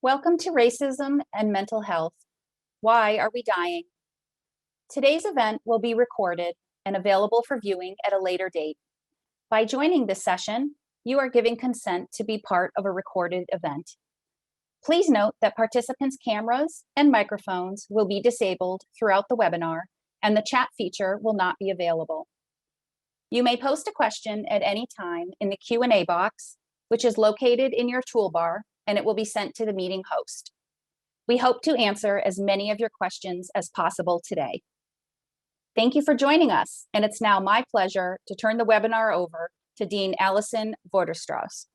Welcome to Racism and Mental Health. Why are we dying? Today's event will be recorded and available for viewing at a later date. By joining this session, you are giving consent to be part of a recorded event. Please note that participants' cameras and microphones will be disabled throughout the webinar, and the chat feature will not be available. You may post a question at any time in the Q&A box, which is located in your toolbar, and it will be sent to the meeting host. We hope to answer as many of your questions as possible today. Thank you for joining us, and it's now my pleasure to turn the webinar over to Dean Allison Vorderstrass.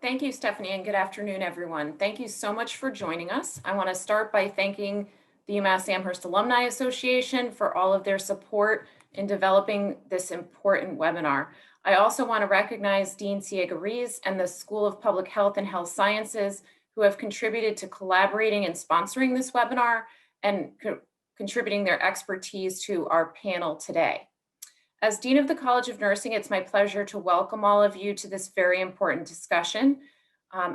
Thank you, Stephanie, and good afternoon, everyone. Thank you so much for joining us. I want to start by thanking the UMass Amherst Alumni Association for all of their support in developing this important webinar. I also want to recognize Dean Ciega-Rees and the School of Public Health and Health Sciences who have contributed to collaborating and sponsoring this webinar and contributing their expertise to our panel today. As Dean of the College of Nursing, it's my pleasure to welcome all of you to this very important discussion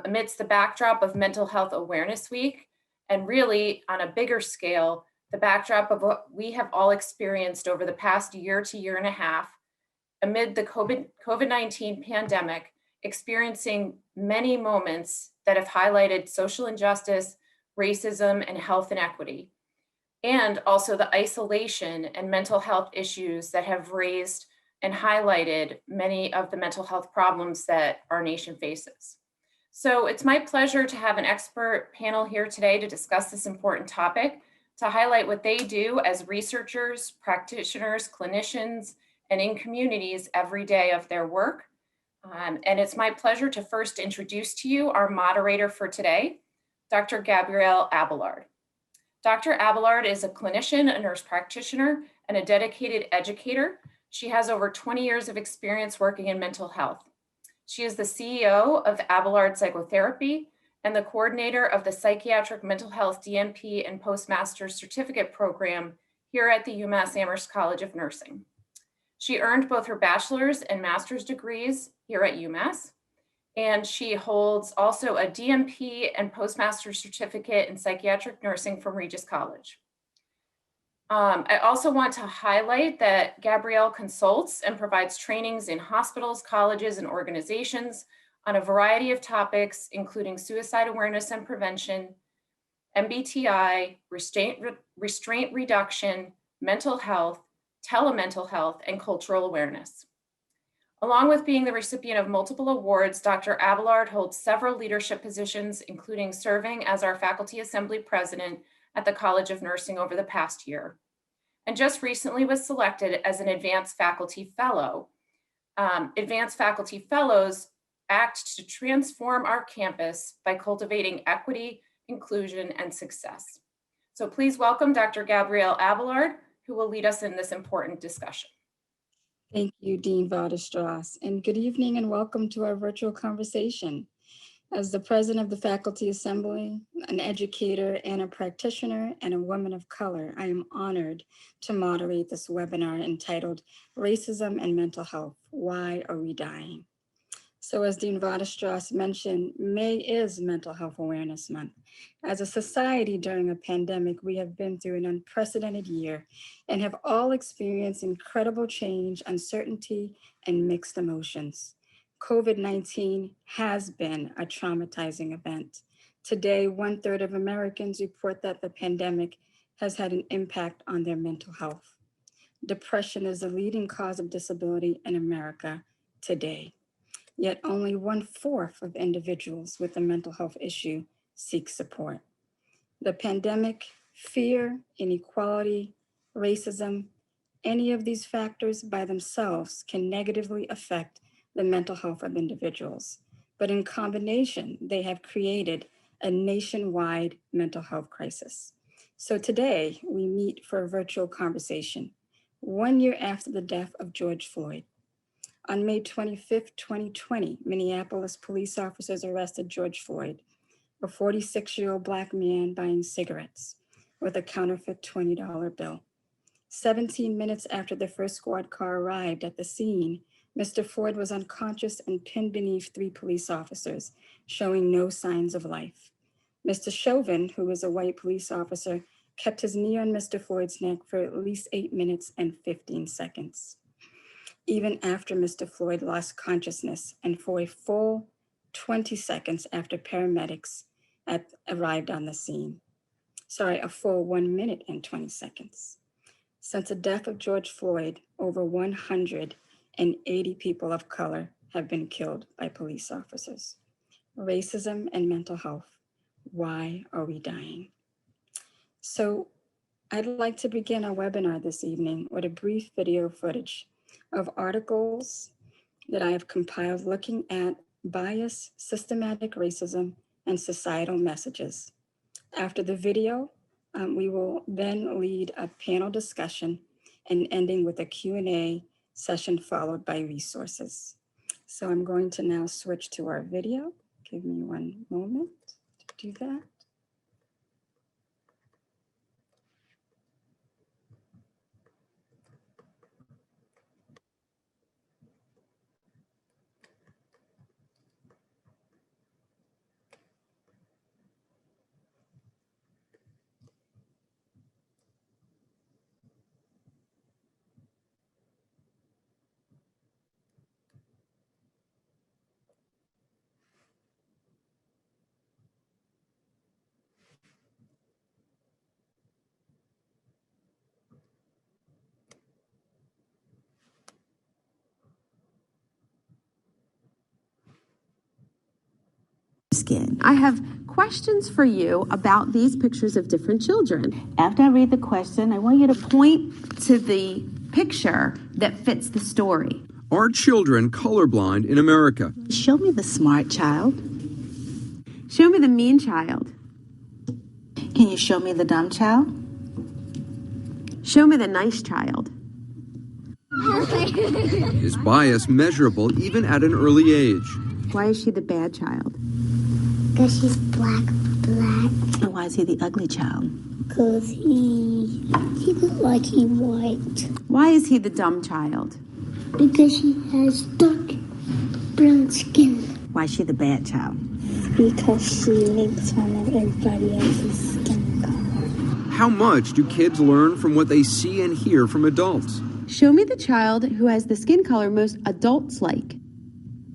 amidst the backdrop of Mental Health Awareness Week, and really on a bigger scale, the backdrop of what we have all experienced over the past year to year and a half amid the COVID-19 pandemic, experiencing many moments that have highlighted social injustice, racism, and health inequity, and also the isolation and mental health issues that have raised and highlighted many of the mental health problems that our nation faces. So it's my pleasure to have an expert panel here today to discuss this important topic, to highlight what they do as researchers, practitioners, clinicians, and in communities every day of their work. And it's my pleasure to first introduce to you our moderator for today, Dr. Gabrielle Abelard. Dr. Abelard is a clinician, a nurse practitioner, and a dedicated educator. She has over 20 years of experience working in mental health. She is the CEO of Abelard Psychotherapy and the coordinator of the Psychiatric Mental Health DNP and Postmaster's Certificate Program here at the UMass Amherst College of Nursing. She earned both her bachelor's and master's degrees here at UMass, and she holds also a DNP and Postmaster's Certificate in Psychiatric Nursing from Regis College. I also want to highlight that Gabrielle consults and provides trainings in hospitals, colleges, and organizations on a variety of topics, including suicide awareness and prevention, MBTI, restraint reduction, mental health, telemental health, and cultural awareness. Along with being the recipient of multiple awards, Dr. Abelard holds several leadership positions, including serving as our faculty assembly president at the College of Nursing over the past year, and just recently was selected as an advanced faculty fellow. Advanced faculty fellows act to transform our campus by cultivating equity, inclusion, and success. So please welcome Dr. Gabrielle Abelard, who will lead us in this important discussion. Thank you, Dean Vorderstrass, and good evening and welcome to our virtual conversation. As the president of the Faculty Assembly, an educator and a practitioner, and a woman of color, I am honored to moderate this webinar entitled Racism and Mental Health, Why Are We Dying? So as Dean Vorderstrass mentioned, May is Mental Health Awareness Month. As a society during a pandemic, we have been through an unprecedented year and have all experienced incredible change, uncertainty, and mixed emotions. COVID-19 has been a traumatizing event. Today, 1/3 of Americans report that the pandemic has had an impact on their mental health. Depression is the leading cause of disability in America today. Yet only 1/4 of individuals with a mental health issue seek support. The pandemic, fear, inequality, racism, any of these factors by themselves can negatively affect the mental health of individuals. But in combination, they have created a nationwide mental health crisis. So today we meet for a virtual conversation, 1 year after the death of George Floyd. On May 25th, 2020, Minneapolis police officers arrested George Floyd, a 46-year-old Black man buying cigarettes with a counterfeit $20 bill. 17 minutes after the first squad car arrived at the scene, Mr. Floyd was unconscious and pinned beneath 3 police officers, showing no signs of life. Mr. Chauvin, who was a white police officer, kept his knee on Mr. Floyd's neck for at least 8 minutes and 15 seconds. Even after Mr. Floyd lost consciousness and for a full 20 seconds after paramedics arrived on the scene. A full 1 minute and 20 seconds. Since the death of George Floyd, over 180 people of color have been killed by police officers. Racism and mental health. Why are we dying? So I'd like to begin our webinar this evening with a brief video footage of articles that I have compiled looking at bias, systematic racism, and societal messages. After the video, we will then lead a panel discussion and ending with a Q&A session followed by resources. So I'm going to now switch to our video. Give me one moment to do that. Skin. I have questions for you about these pictures of different children. After I read the question, I want you to Point to the picture that fits the story. Are children colorblind in America? show me the smart child. Show me the mean child. Can you show me the dumb child? Show me the nice child. Is bias measurable even at an early age? Why is she the bad child? Because she's black. And why is he the ugly child? Because he looks like he's white. Why is he the dumb child? Because she has dark brown skin. Why is she the bad child? Because she makes fun of everybody else's skin color. How much do kids learn from what they see and hear from adults? Show me the child who has the skin color most adults like.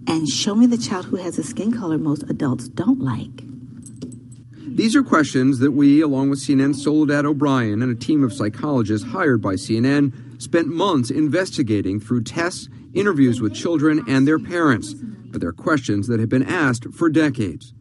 And show me the child who has a skin color most adults don't like. These are questions that we, along with CNN's Soledad O'Brien and a team of psychologists hired by CNN, spent months investigating through tests, interviews with children and their parents. But they're questions that have been asked for decades.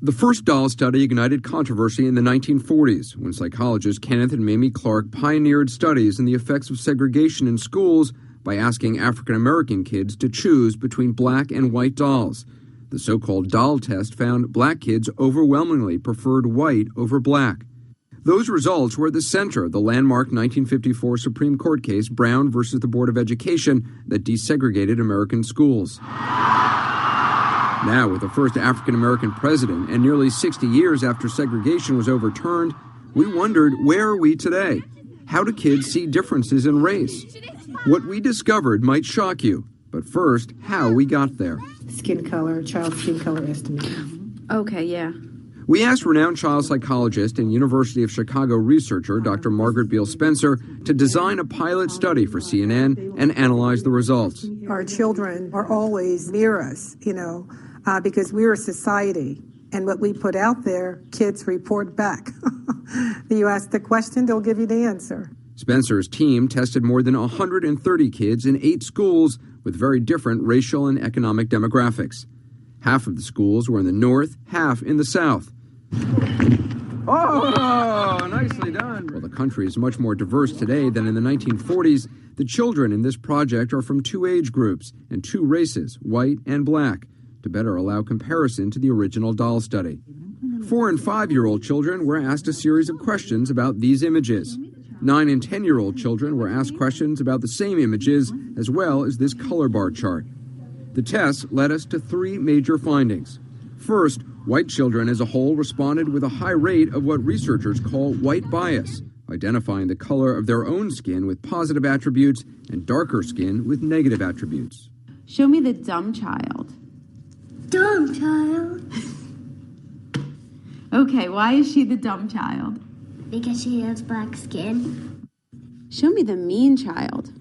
The first doll study ignited controversy in the 1940s when psychologists Kenneth and Mamie Clark pioneered studies in the effects of segregation in schools by asking African-American kids to choose between black and white dolls. The so-called doll test found black kids overwhelmingly preferred white over black. Those results were at the center of the landmark 1954 Supreme Court case Brown versus the Board of Education that desegregated American schools. Now, with the first African-American president and nearly 60 years after segregation was overturned, we wondered, where are we today? How do kids see differences in race? What we discovered might shock you, but first, how we got there. Skin color, child skin color estimate. Okay, yeah. We asked renowned child psychologist and University of Chicago researcher Dr. Margaret Beal Spencer to design a pilot study for CNN and analyze the results. Our children are always near us, because we're a society. And what we put out there, kids report back. You ask the question, they'll give you the answer. Spencer's team tested more than 130 kids in 8 schools with very different racial and economic demographics. Half of the schools were in the North, half in the South. Oh, nicely done. While the country is much more diverse today than in the 1940s, the children in this project are from 2 age groups and 2 races, white and black, to better allow comparison to the original doll study. 4- and 5-year-old children were asked a series of questions about these images. 9- and 10-year-old children were asked questions about the same images, as well as this color bar chart. The tests led us to 3 major findings. First, white children as a whole responded with a high rate of what researchers call white bias, identifying the color of their own skin with positive attributes and darker skin with negative attributes. Show me the dumb child. Dumb child. Okay, why is she the dumb child? Because she has black skin. Show me the mean child.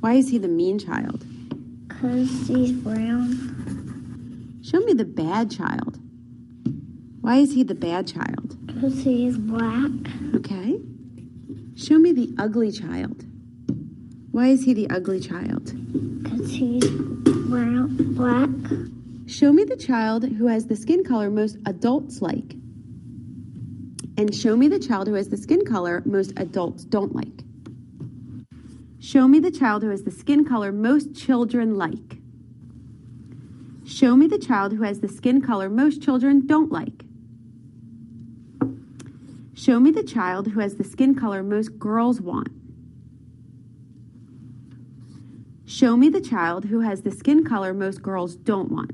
Why is he the mean child? Because she's brown. Show me the bad child. Why is he the bad child? Because he is black. Okay. Show me the ugly child. Why is he the ugly child? Because he's brown, black. Show me the child who has the skin color most adults like. And show me the child who has the skin color most adults don't like. Show me the child who has the skin color most children like. Show me the child who has the skin color most children don't like. Show me the child who has the skin color most girls want. Show me the child who has the skin color most girls don't want.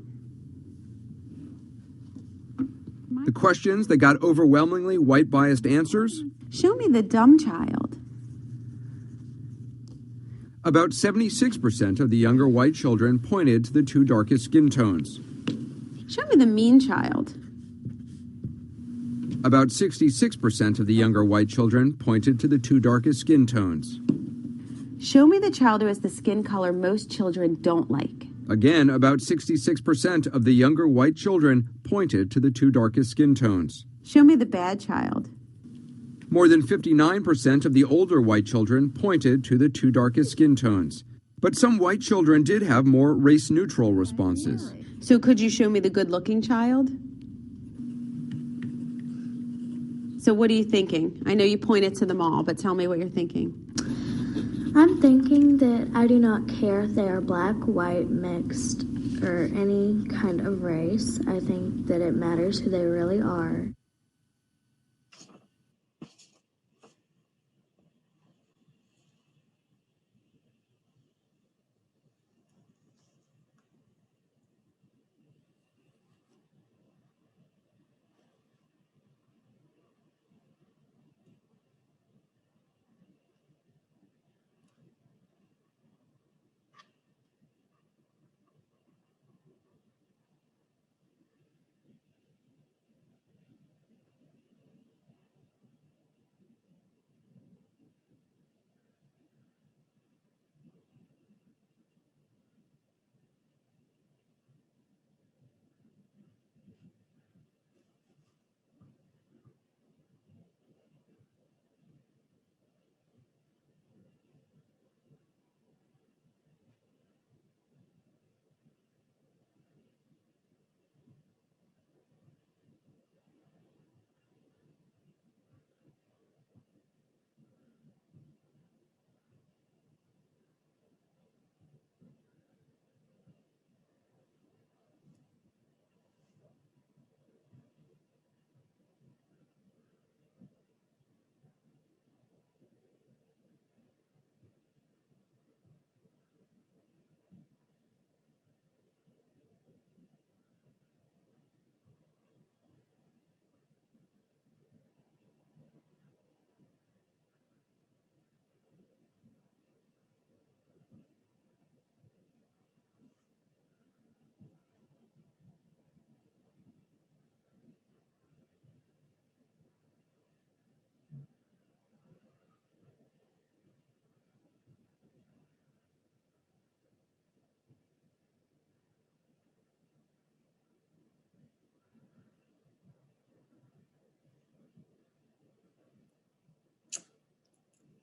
The questions that got overwhelmingly white biased answers? Show me the dumb child. About 76% of the younger white children pointed to the two darkest skin tones. Show me the mean child. About 66% of the younger white children pointed to the two darkest skin tones. Show me the child who has the skin color most children don't like. Again, about 66% of the younger white children pointed to the two darkest skin tones. Show me the bad child. More than 59% of the older white children pointed to the two darkest skin tones. But some white children did have more race-neutral responses. So could you show me the good-looking child? So what are you thinking? I know you pointed to them all, but tell me what you're thinking. I'm thinking that I do not care if they are black, white, mixed, or any kind of race. I think that it matters who they really are.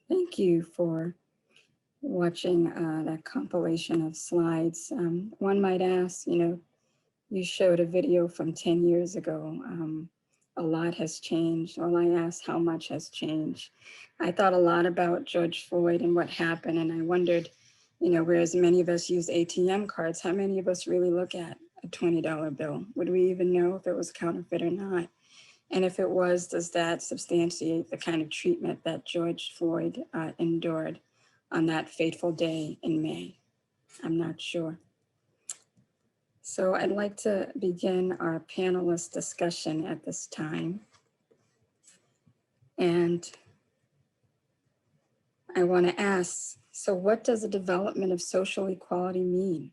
Thank you for watching that compilation of slides. One might ask, you showed a video from 10 years ago. A lot has changed. All I asked, how much has changed? I thought a lot about George Floyd and what happened, and I wondered, whereas many of us use ATM cards, how many of us really look at a $20 bill? Would we even know if it was counterfeit or not? And if it was, does that substantiate the kind of treatment that George Floyd endured on that fateful day in May? I'm not sure. So I'd like to begin our panelist discussion at this time. And I want to ask So what does the development of social equality mean?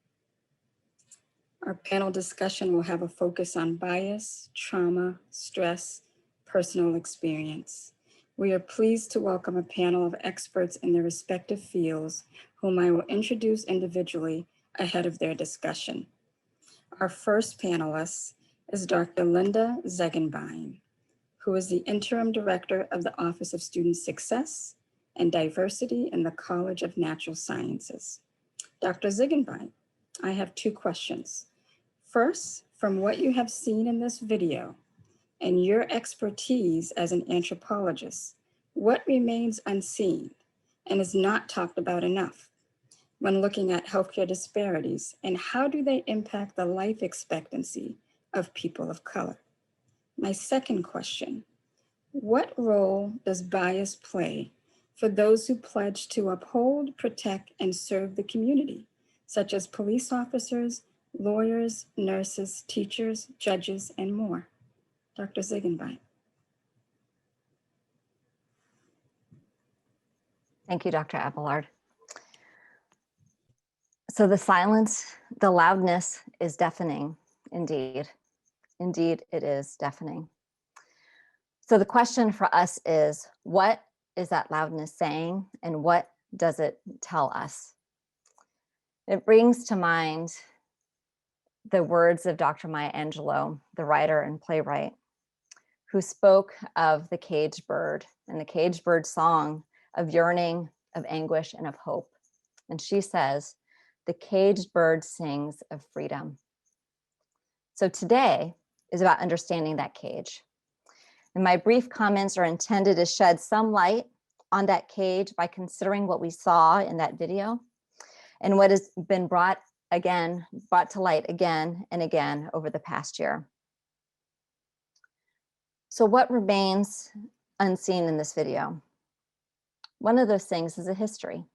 Our panel discussion will have a focus on bias, trauma, stress, personal experience. We are pleased to welcome a panel of experts in their respective fields, whom I will introduce individually ahead of their discussion. Our first panelist is Dr. Linda Zegenbein, who is the Interim Director of the Office of Student Success and Diversity in the College of Natural Sciences. Dr. Zegenbein, I have two questions. First, from what you have seen in this video and your expertise as an anthropologist, what remains unseen and is not talked about enough when looking at healthcare disparities, and how do they impact the life expectancy of people of color? My second question, what role does bias play for those who pledge to uphold, protect, and serve the community, such as police officers, lawyers, nurses, teachers, judges, and more? Dr. Zegenbein. Thank you, Dr. Abelard. So the silence, the loudness is deafening, indeed. Indeed, it is deafening. So the question for us is, what is that loudness saying, and what does it tell us? It brings to mind the words of Dr. Maya Angelou, the writer and playwright, who spoke of the caged bird and the caged bird song of yearning, of anguish, and of hope. And she says, the caged bird sings of freedom. So today is about understanding that cage. And my brief comments are intended to shed some light on that cage by considering what we saw in that video and what has been brought to light again and again over the past year. So what remains unseen in this video? One of those things is a history.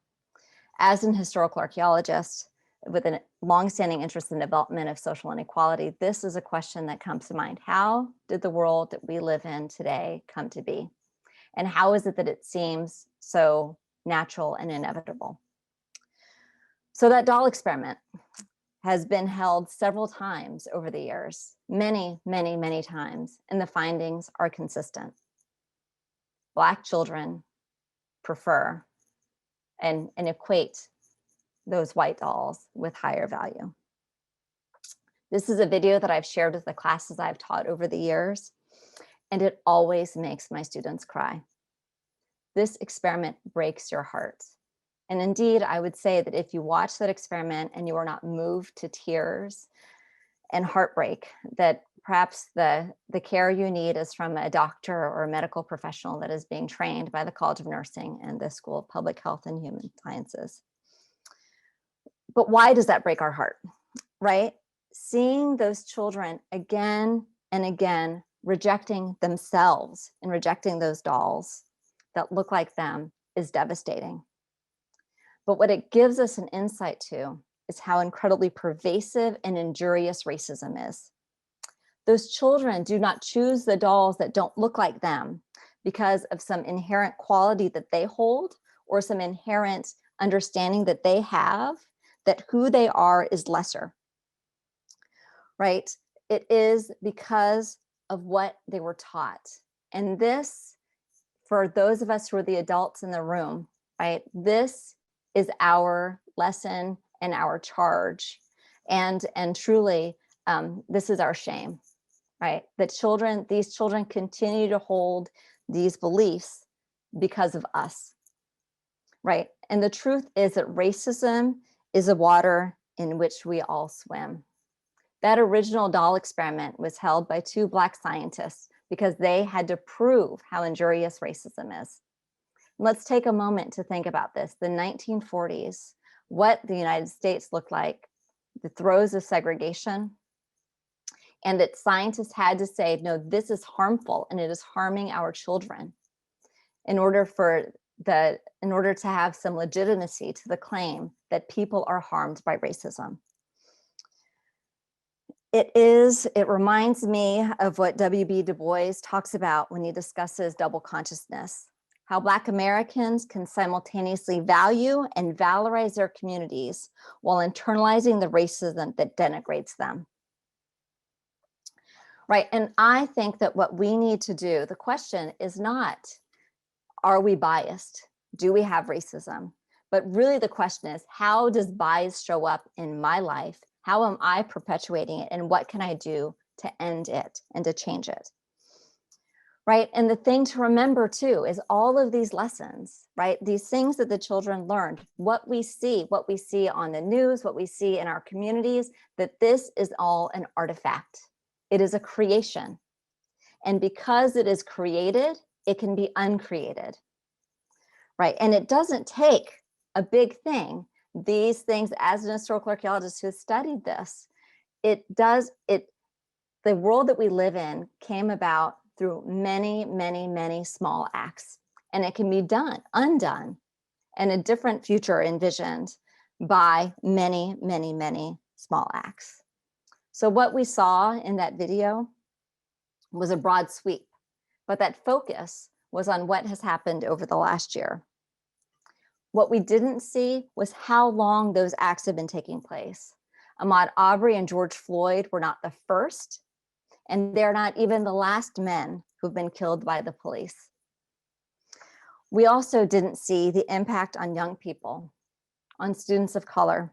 As an historical archaeologist with a longstanding interest in the development of social inequality, this is a question that comes to mind. How did the world that we live in today come to be? And how is it that it seems so natural and inevitable? So that doll experiment has been held several times over the years, many, many, many times, and the findings are consistent. Black children prefer and equate those white dolls with higher value. This is a video that I've shared with the classes I've taught over the years, and it always makes my students cry. This experiment breaks your heart. And indeed, I would say that if you watch that experiment and you are not moved to tears and heartbreak, that perhaps the care you need is from a doctor or a medical professional that is being trained by the College of Nursing and the School of Public Health and Human Sciences. But why does that break our heart, right? Seeing those children again and again rejecting themselves and rejecting those dolls that look like them is devastating. But what it gives us an insight to is how incredibly pervasive and injurious racism is. Those children do not choose the dolls that don't look like them because of some inherent quality that they hold or some inherent understanding that they have that who they are is lesser, right? It is because of what they were taught. And this, for those of us who are the adults in the room, right? This is our lesson and our charge. And truly, this is our shame, right? That these children continue to hold these beliefs because of us, right? And the truth is that racism is a water in which we all swim. That original doll experiment was held by two Black scientists because they had to prove how injurious racism is. Let's take a moment to think about this. The 1940s, what the United States looked like, the throes of segregation, and that scientists had to say, no, this is harmful and it is harming our children in order to have some legitimacy to the claim that people are harmed by racism. It reminds me of what W.B. Du Bois talks about when he discusses double consciousness. how Black Americans can simultaneously value and valorize their communities while internalizing the racism that denigrates them. Right, and I think that what we need to do, the question is not, are we biased? Do we have racism? But really the question is, how does bias show up in my life? How am I perpetuating it? And what can I do to end it and to change it? Right, and the thing to remember too is all of these lessons, right? These things that the children learned, what we see on the news, what we see in our communities, that this is all an artifact. It is a creation. And because it is created, it can be uncreated, right? And it doesn't take a big thing. These things, as an historical archaeologist who has studied this, the world that we live in came about through many, many, many small acts. And it can be undone, and a different future envisioned by many, many, many small acts. So what we saw in that video was a broad sweep, but that focus was on what has happened over the last year. What we didn't see was how long those acts have been taking place. Ahmaud Arbery and George Floyd were not the first, and they're not even the last men who've been killed by the police. We also didn't see the impact on young people, on students of color.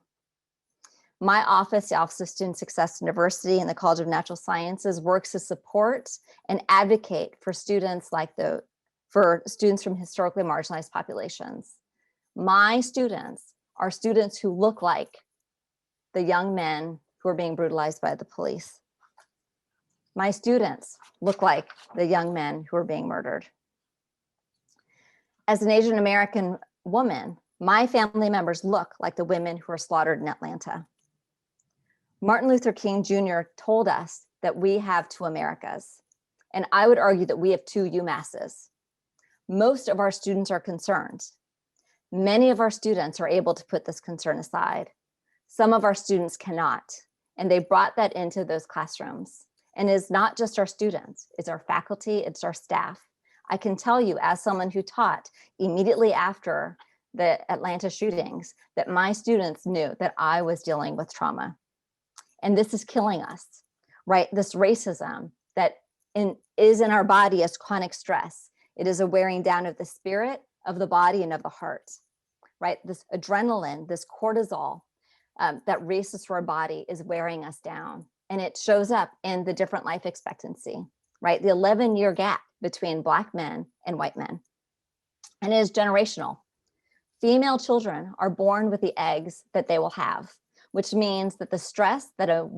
My office, the Office of Student Success and Diversity in the College of Natural Sciences, works to support and advocate for students from historically marginalized populations. My students are students who look like the young men who are being brutalized by the police. My students look like the young men who are being murdered. As an Asian American woman, my family members look like the women who are slaughtered in Atlanta. Martin Luther King Jr. told us that we have two Americas, and I would argue that we have two UMasses. Most of our students are concerned. Many of our students are able to put this concern aside. Some of our students cannot, and they brought that into those classrooms. And it's not just our students, it's our faculty, it's our staff. I can tell you, as someone who taught immediately after the Atlanta shootings, that my students knew that I was dealing with trauma. And this is killing us, right? This racism that is in our body as chronic stress. It is a wearing down of the spirit, of the body, and of the heart, right? This adrenaline, this cortisol that races through our body is wearing us down. And it shows up in the different life expectancy, right? The 11-year gap between Black men and white men. And it is generational. Female children are born with the eggs that they will have, which means that the stress that a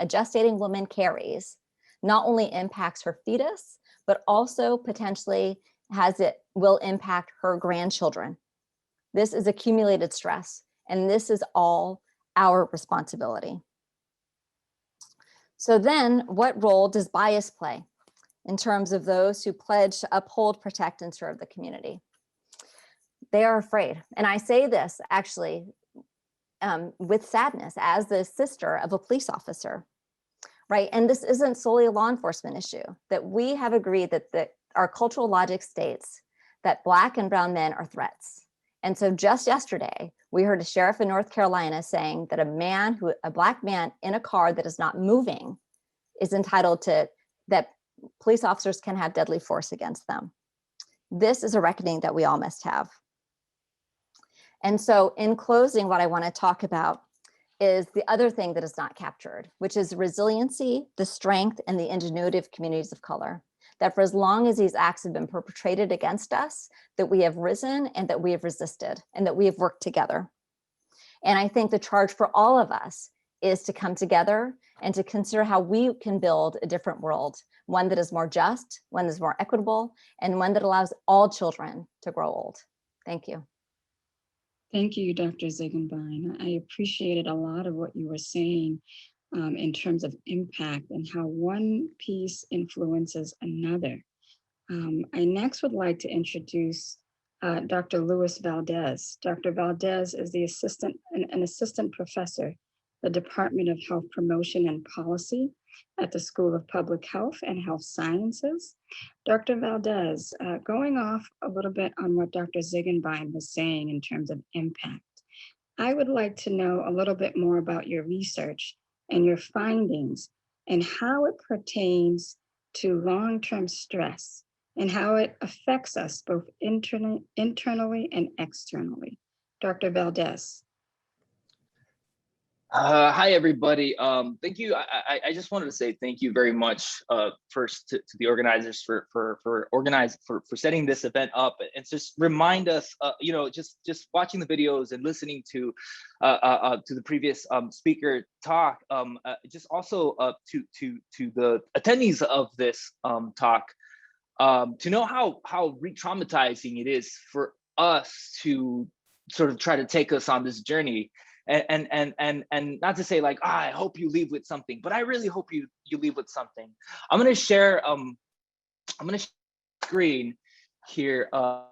gestating woman carries not only impacts her fetus, but also potentially will impact her grandchildren. This is accumulated stress, and this is all our responsibility. So then, what role does bias play in terms of those who pledge to uphold, protect, and serve the community? They are afraid. And I say this actually with sadness as the sister of a police officer, right? And this isn't solely a law enforcement issue, that we have agreed that our cultural logic states that Black and brown men are threats. And so just yesterday, we heard a sheriff in North Carolina saying that a Black man in a car that is not moving is entitled to, that police officers can have deadly force against them. This is a reckoning that we all must have. And so in closing, what I want to talk about is the other thing that is not captured, which is resiliency, the strength, and the ingenuity of communities of color. That for as long as these acts have been perpetrated against us, that we have risen and that we have resisted and that we have worked together. And I think the charge for all of us is to come together and to consider how we can build a different world, one that is more just, one that is more equitable, and one that allows all children to grow old. Thank you. Thank you, Dr. Ziegenbein. I appreciated a lot of what you were saying in terms of impact and how one piece influences another. I next would like to introduce Dr. Louis Valdez. Dr. Valdez is an assistant professor, the Department of Health Promotion and Policy at the School of Public Health and Health Sciences. Dr. Valdez, going off a little bit on what Dr. Ziegenbein was saying in terms of impact, I would like to know a little bit more about your research and your findings and how it pertains to long-term stress and how it affects us both internally and externally. Dr. Valdez. Hi, everybody. Thank you. I just wanted to say thank you very much first to the organizers for setting this event up, and just remind us, just watching the videos and listening to the previous speaker talk, just also to the attendees of this talk, to know how re-traumatizing it is for us to sort of try to take us on this journey. And not to say like, I hope you leave with something, but I really hope you leave with something. I'm gonna share screen here. I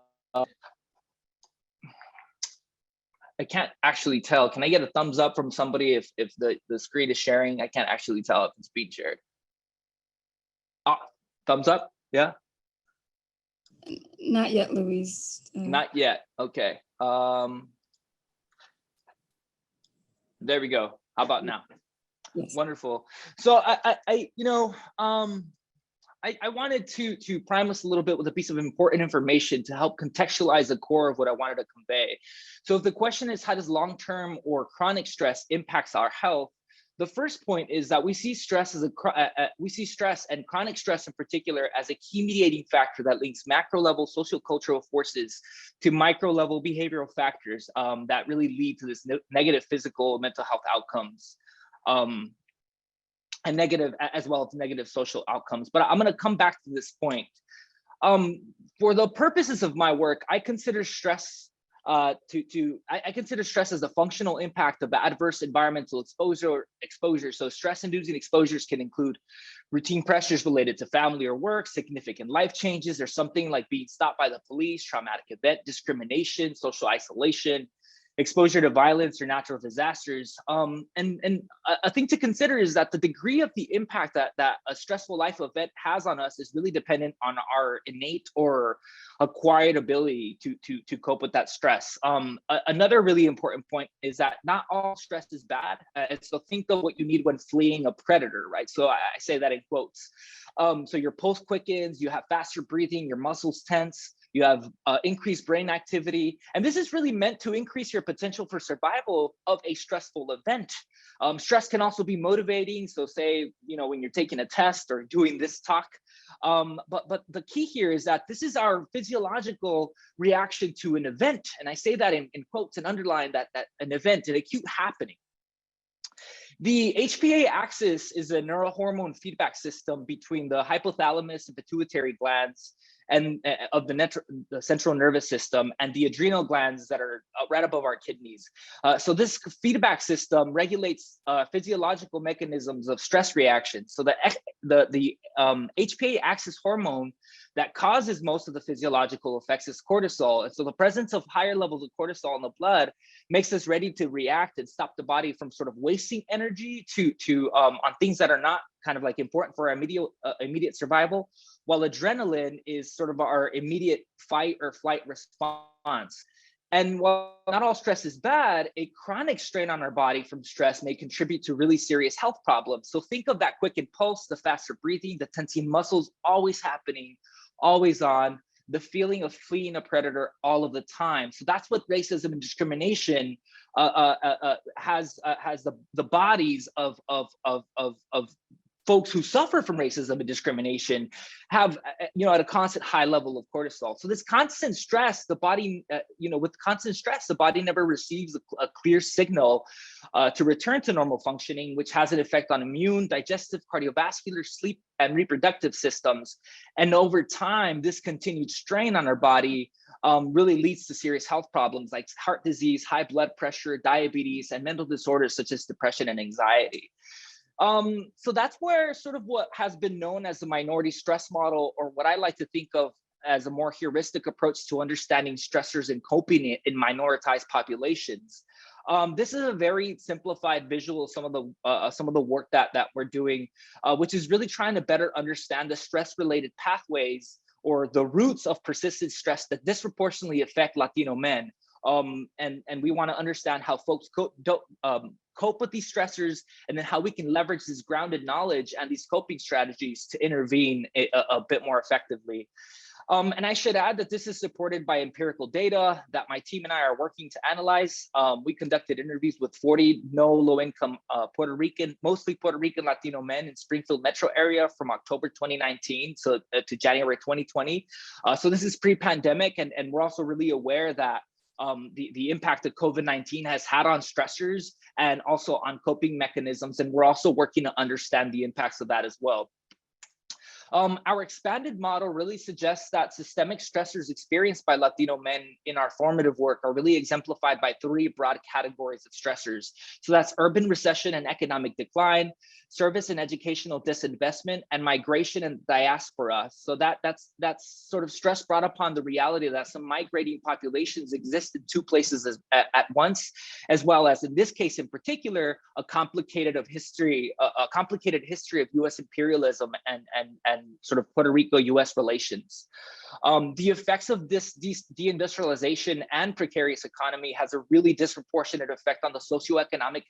can't actually tell. Can I get a thumbs up from somebody if the screen is sharing? I can't actually tell if it's being shared. Thumbs up, yeah? Not yet, Louise. Not yet, okay. There we go. How about now? Yes. Wonderful. So I wanted to prime us a little bit with a piece of important information to help contextualize the core of what I wanted to convey. So if the question is, how does long-term or chronic stress impacts our health? The first point is that we see stress as stress and chronic stress in particular as a key mediating factor that links macro level social cultural forces to micro level behavioral factors that really lead to this negative physical mental health outcomes, and negative as well as negative social outcomes. But I'm going to come back to this point. For the purposes of my work, I consider stress I consider stress as the functional impact of adverse environmental exposure. So stress-inducing exposures can include routine pressures related to family or work, significant life changes, or something like being stopped by the police, traumatic event, discrimination, social isolation, exposure to violence or natural disasters. And a thing to consider is that the degree of the impact that a stressful life event has on us is really dependent on our innate or acquired ability to cope with that stress. Another really important point is that not all stress is bad. And so think of what you need when fleeing a predator, right? So I say that in quotes. So your pulse quickens, you have faster breathing, your muscles tense, you have increased brain activity, and this is really meant to increase your potential for survival of a stressful event. Stress can also be motivating. So say, when you're taking a test or doing this talk, but the key here is that this is our physiological reaction to an event. And I say that in quotes and underline that an event, an acute happening. The HPA axis is a neurohormone feedback system between the hypothalamus and pituitary glands and of the central nervous system and the adrenal glands that are right above our kidneys. So this feedback system regulates physiological mechanisms of stress reactions. So the HPA axis hormone that causes most of the physiological effects is cortisol. And so the presence of higher levels of cortisol in the blood makes us ready to react and stop the body from sort of wasting energy on things that are not kind of like important for our immediate survival, while adrenaline is sort of our immediate fight or flight response. And while not all stress is bad, a chronic strain on our body from stress may contribute to really serious health problems. So think of that quickened pulse, the faster breathing, the tensing muscles always happening, always on, the feeling of fleeing a predator all of the time. So that's what racism and discrimination has the bodies of folks who suffer from racism and discrimination have, at a constant high level of cortisol. So this constant stress, the body, with constant stress, the body never receives a clear signal to return to normal functioning, which has an effect on immune, digestive, cardiovascular, sleep, and reproductive systems. And over time, this continued strain on our body really leads to serious health problems like heart disease, high blood pressure, diabetes, and mental disorders such as depression and anxiety. So that's where sort of what has been known as the minority stress model, or what I like to think of as a more heuristic approach to understanding stressors and coping in minoritized populations. This is a very simplified visual of some of the work that we're doing, which is really trying to better understand the stress-related pathways or the roots of persistent stress that disproportionately affect Latino men. And we want to understand how folks cope with these stressors, and then how we can leverage this grounded knowledge and these coping strategies to intervene a bit more effectively. And I should add that this is supported by empirical data that my team and I are working to analyze. We conducted interviews with 40 low-income mostly Puerto Rican Latino men in Springfield metro area from October 2019 to January 2020. So this is pre-pandemic, and we're also really aware that the impact that COVID-19 has had on stressors and also on coping mechanisms. And we're also working to understand the impacts of that as well. Our expanded model really suggests that systemic stressors experienced by Latino men in our formative work are really exemplified by 3 broad categories of stressors. So that's urban recession and economic decline, service and educational disinvestment, and migration and diaspora. So that's sort of stress brought upon the reality that some migrating populations exist in 2 places at once, as well as, in this case in particular, a complicated history of U.S. imperialism and sort of Puerto Rico-U.S. relations. The effects of this deindustrialization and precarious economy has a really disproportionate effect on the socioeconomic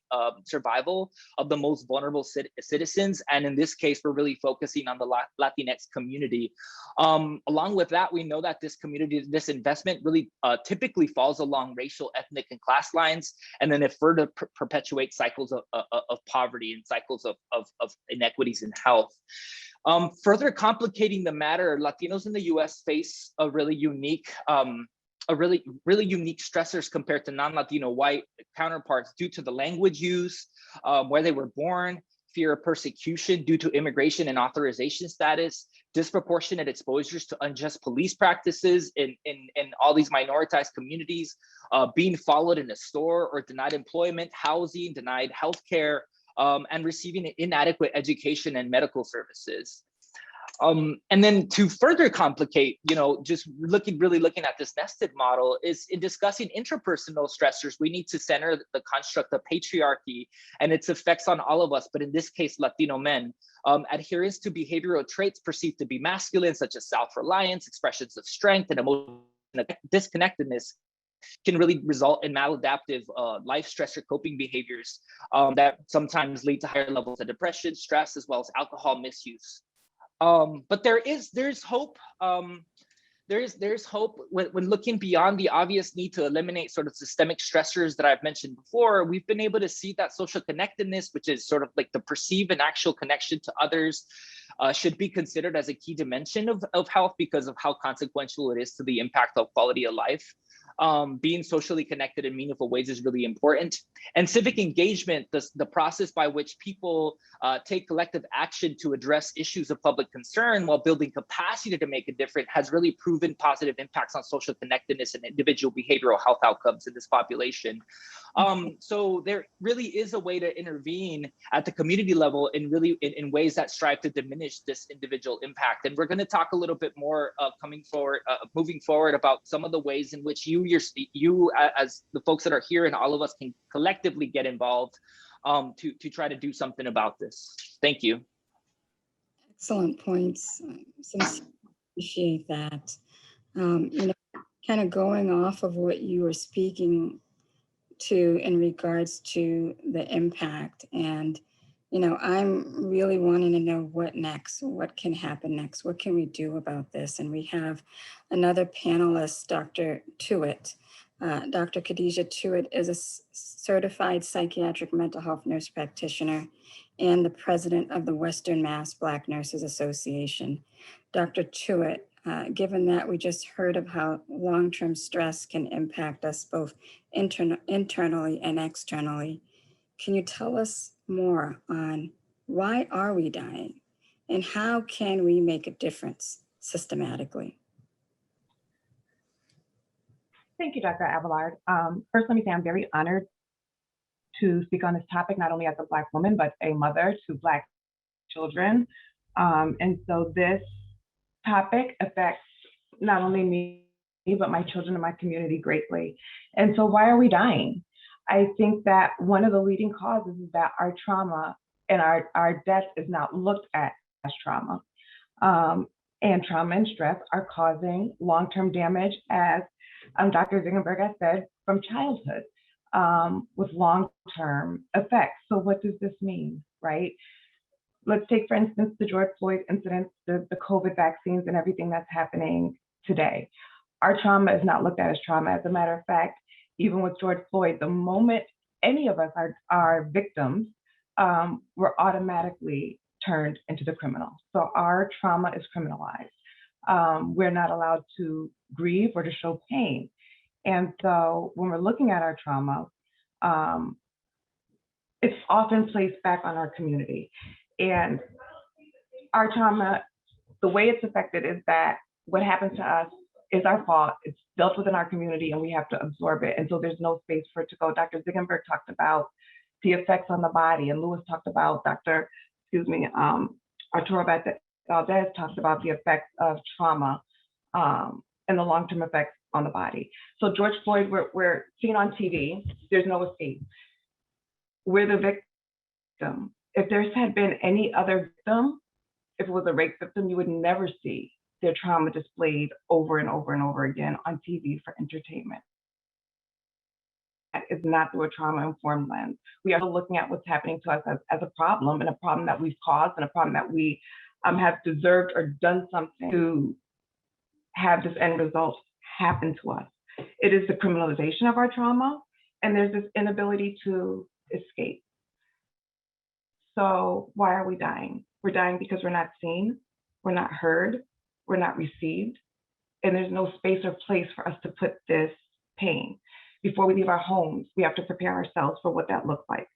survival of the most vulnerable citizens. And in this case, we're really focusing on the Latinx community. Along with that, we know that this investment really typically falls along racial, ethnic, and class lines, and then it further perpetuates cycles of poverty and cycles of inequities in health. Further complicating the matter, Latinos in the U.S. face a really unique stressors compared to non-Latino white counterparts due to the language use, where they were born, fear of persecution due to immigration and authorization status, disproportionate exposures to unjust police practices in all these minoritized communities, being followed in a store or denied employment, housing, denied healthcare, and receiving inadequate education and medical services. And then to further complicate, just really looking at this nested model is in discussing interpersonal stressors, we need to center the construct of patriarchy and its effects on all of us, but in this case, Latino men. Adherence to behavioral traits perceived to be masculine, such as self-reliance, expressions of strength, and emotional disconnectedness can really result in maladaptive life stressor coping behaviors that sometimes lead to higher levels of depression, stress, as well as alcohol misuse. But there's hope. There's hope when looking beyond the obvious need to eliminate sort of systemic stressors that I've mentioned before. We've been able to see that social connectedness, which is sort of like the perceived and actual connection to others, should be considered as a key dimension of health because of how consequential it is to the impact of quality of life. Being socially connected in meaningful ways is really important. And civic engagement, the process by which people take collective action to address issues of public concern while building capacity to make a difference, has really proven positive impacts on social connectedness and individual behavioral health outcomes in this population. So there really is a way to intervene at the community level in ways that strive to diminish this individual impact. And we're going to talk a little bit more moving forward about some of the ways in which you as the folks that are here and all of us can collectively get involved to try to do something about this. Thank you. Excellent points. Sincerely appreciate that. Kind of going off of what you were speaking to in regards to the impact, and I'm really wanting to know what next, what can happen next, what can we do about this? And we have another panelist, Dr. Tuitt. Dr. Khadija Tuitt is a certified psychiatric mental health nurse practitioner and the president of the Western Mass Black Nurses Association. Dr. Tuitt, given that we just heard of how long-term stress can impact us both internally and externally, can you tell us more on why are we dying and how can we make a difference systematically? Thank you, Dr. Abelard. First, let me say I'm very honored to speak on this topic, not only as a Black woman, but a mother to Black children. And so this topic affects not only me, but my children and my community greatly. And so why are we dying? I think that one of the leading causes is that our trauma and our death is not looked at as trauma. And trauma and stress are causing long-term damage, as Dr. Zingenberg has said, from childhood, with long-term effects. So what does this mean, right? Let's take, for instance, the George Floyd incident, the COVID vaccines and everything that's happening today. Our trauma is not looked at as trauma. As a matter of fact, even with George Floyd, the moment any of us are victims, we're automatically turned into the criminal. So our trauma is criminalized. We're not allowed to grieve or to show pain. And so when we're looking at our trauma, it's often placed back on our community. And our trauma, the way it's affected is that what happens to us is our fault. It's dealt with in our community and we have to absorb it. And so there's no space for it to go. Dr. Zingenberg talked about the effects on the body, and Louis talked about, Arturo Valdez talked about the effects of trauma and the long-term effects on the body. So George Floyd, we're seen on TV, there's no escape. We're the victim. If there had been any other victim, if it was a rape victim, you would never see their trauma displayed over and over and over again on TV for entertainment. That is not through a trauma-informed lens. We are looking at what's happening to us as a problem, and a problem that we've caused, and a problem that we have deserved or done something to have this end result happen to us. It is the criminalization of our trauma, and there's this inability to escape. So why are we dying? We're dying because we're not seen, we're not heard, we're not received, and there's no space or place for us to put this pain. Before we leave our homes, we have to prepare ourselves for what that looks like.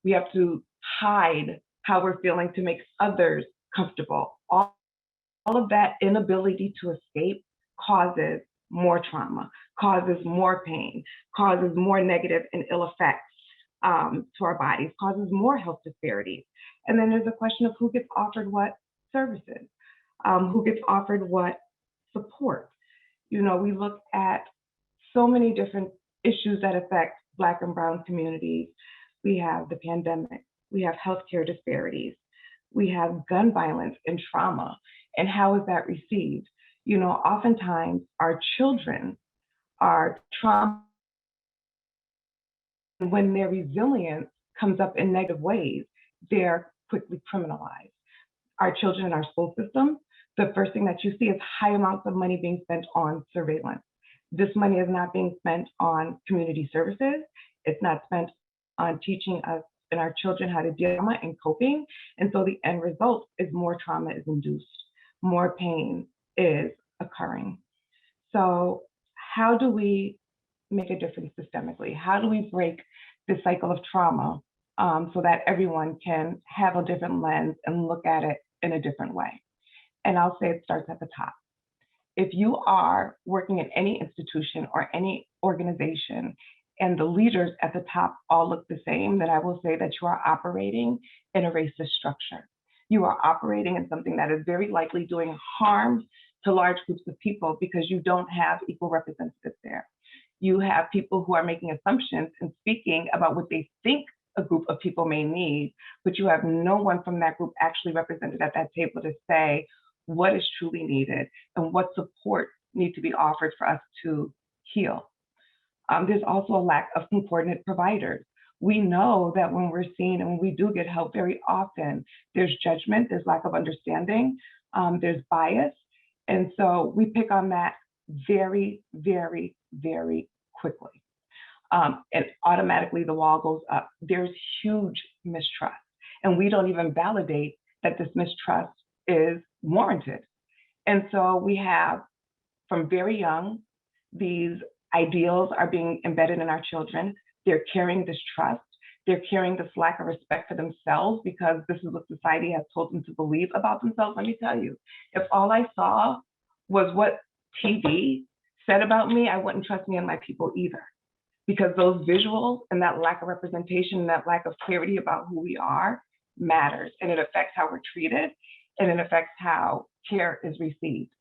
We have to hide how we're feeling to make others comfortable. All of that inability to escape causes more trauma, causes more pain, causes more negative and ill effects to our bodies, causes more health disparities. And then there's a question of who gets offered what services, who gets offered what support. You know, we look at so many different issues that affect Black and Brown communities. We have the pandemic, we have healthcare disparities, we have gun violence and trauma, and how is that received? You know, oftentimes our children are trauma, when their resilience comes up in negative ways, they're quickly criminalized. Our children in our school system, the first thing that you see is high amounts of money being spent on surveillance. This money is not being spent on community services. It's not spent on teaching us and our children how to deal with trauma and coping. And so the end result is more trauma is induced, more pain is occurring. So how do we make a difference systemically? How do we break this cycle of trauma so that everyone can have a different lens and look at it in a different way? And I'll say it starts at the top. If you are working in any institution or any organization and the leaders at the top all look the same, then I will say that you are operating in a racist structure. You are operating in something that is very likely doing harm to large groups of people because you don't have equal representatives there. You have people who are making assumptions and speaking about what they think a group of people may need, but you have no one from that group actually represented at that table to say what is truly needed and what support need to be offered for us to heal. There's also a lack of coordinated providers. We know that when we're seen and when we do get help, very often there's judgment, there's lack of understanding, there's bias. And so we pick on that very, very, very quickly. And automatically the wall goes up. There's huge mistrust. And we don't even validate that this mistrust is warranted. And so we have, from very young, these ideals are being embedded in our children. They're carrying this trust. They're carrying this lack of respect for themselves because this is what society has told them to believe about themselves. Let me tell you, if all I saw was what TV said about me, I wouldn't trust me and my people either. Because those visuals and that lack of representation and that lack of clarity about who we are matters, and it affects how we're treated, and it affects how care is received.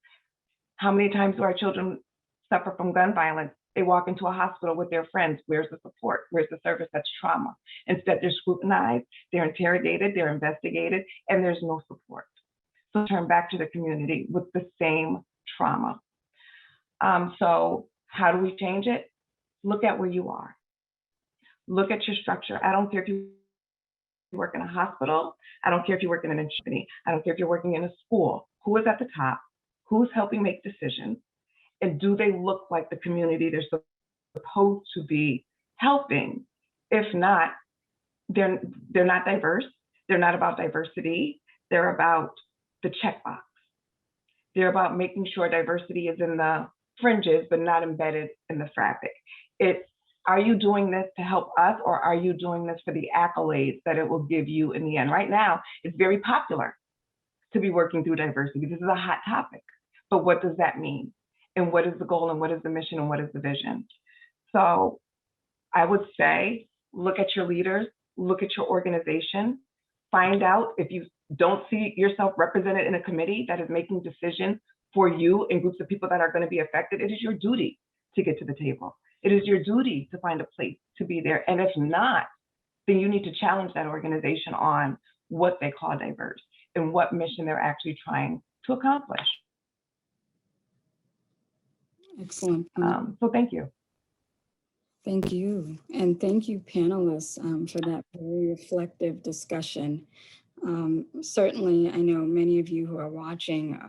How many times do our children suffer from gun violence They walk into a hospital with their friends. Where's the support? Where's the service? That's trauma. Instead, they're scrutinized, they're interrogated, they're investigated, and there's no support. So turn back to the community with the same trauma. So how do we change it? Look at where you are. Look at your structure. I don't care if you work in a hospital. I don't care if you work in an company. I don't care if you're working in a school. Who is at the top? Who's helping make decisions? And do they look like the community they're supposed to be helping? If not, they're not diverse. They're not about diversity. They're about the checkbox. They're about making sure diversity is in the fringes, but not embedded in the fabric. It's, are you doing this to help us, or are you doing this for the accolades that it will give you in the end? Right now, it's very popular to be working through diversity. This is a hot topic, but what does that mean? And what is the goal, and what is the mission, and what is the vision? So I would say, look at your leaders, look at your organization, find out if you don't see yourself represented in a committee that is making decisions for you and groups of people that are going to be affected. It is your duty to get to the table. It is your duty to find a place to be there. And if not, then you need to challenge that organization on what they call diverse and what mission they're actually trying to accomplish. Excellent. So thank you. Thank you. And thank you, panelists, for that very reflective discussion. Certainly, I know many of you who are watching,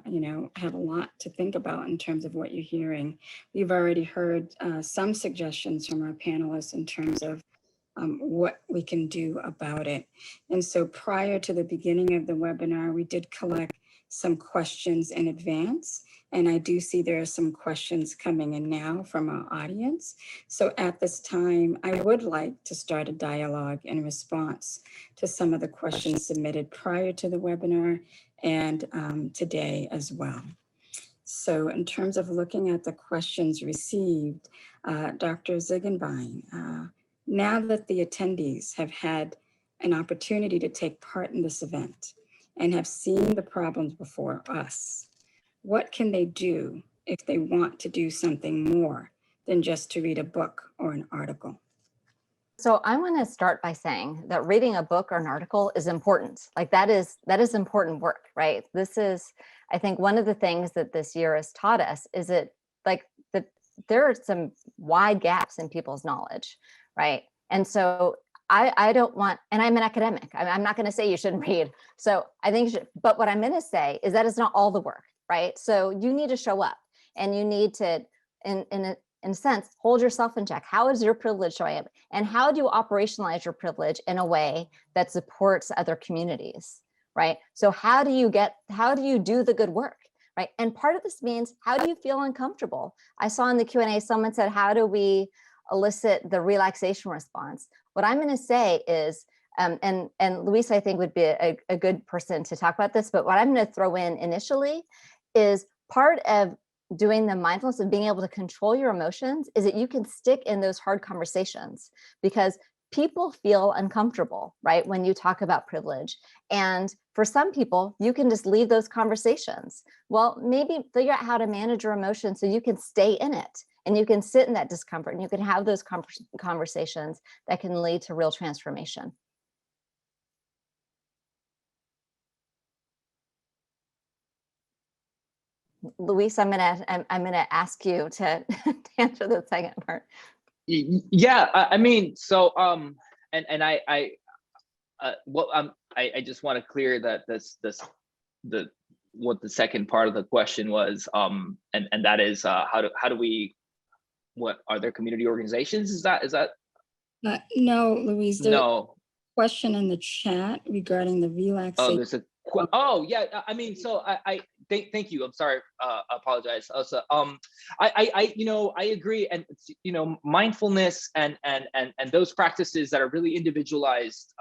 have a lot to think about in terms of what you're hearing. We've already heard some suggestions from our panelists in terms of what we can do about it. And so prior to the beginning of the webinar, we did collect some questions in advance. And I do see there are some questions coming in now from our audience. So at this time, I would like to start a dialogue in response to some of the questions submitted prior to the webinar and today as well. So in terms of looking at the questions received, Dr. Ziegenbein, now that the attendees have had an opportunity to take part in this event and have seen the problems before us, what can they do if they want to do something more than just to read a book or an article? So I want to start by saying that reading a book or an article is important. Like that is important work, right? This is, I think, one of the things that this year has taught us is that there are some wide gaps in people's knowledge, right? And so I don't want, and I'm an academic. I'm not going to say you shouldn't read. So I think, but what I'm going to say is that it's not all the work, right? So you need to show up, and you need to, in a sense, hold yourself in check. How is your privilege showing up? And how do you operationalize your privilege in a way that supports other communities, right? So how do you do the good work, right? And part of this means, how do you feel uncomfortable? I saw in the Q&A, someone said, how do we elicit the relaxation response? What I'm going to say is, and Luis, I think, would be a good person to talk about this, but what I'm going to throw in initially is part of doing the mindfulness of being able to control your emotions is that you can stick in those hard conversations, because people feel uncomfortable, right, when you talk about privilege. And for some people, you can just leave those conversations. Well, maybe figure out how to manage your emotions so you can stay in it, and you can sit in that discomfort, and you can have those conversations that can lead to real transformation. Luis, I'm gonna ask you to answer the second part. Yeah, I mean, so I just want to clear that what the second part of the question was, and that is how do we, what are there community organizations? Is that No, Louise. No. Question in the chat regarding the relaxation. Oh, there's a yeah. I mean, so thank you. I'm sorry. I apologize. Also, I agree, and mindfulness and those practices that are really individualized,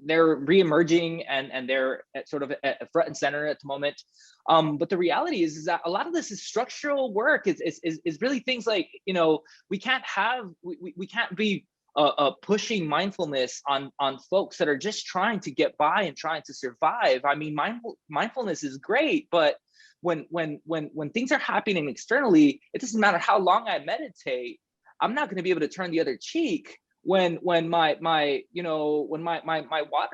they're re-emerging, and they're sort of at front and center at the moment. But the reality is that a lot of this is structural work. Is really things like, we can't be pushing mindfulness on folks that are just trying to get by and trying to survive. I mean, mindfulness is great, but when things are happening externally, it doesn't matter how long I meditate, I'm not going to be able to turn the other cheek when my water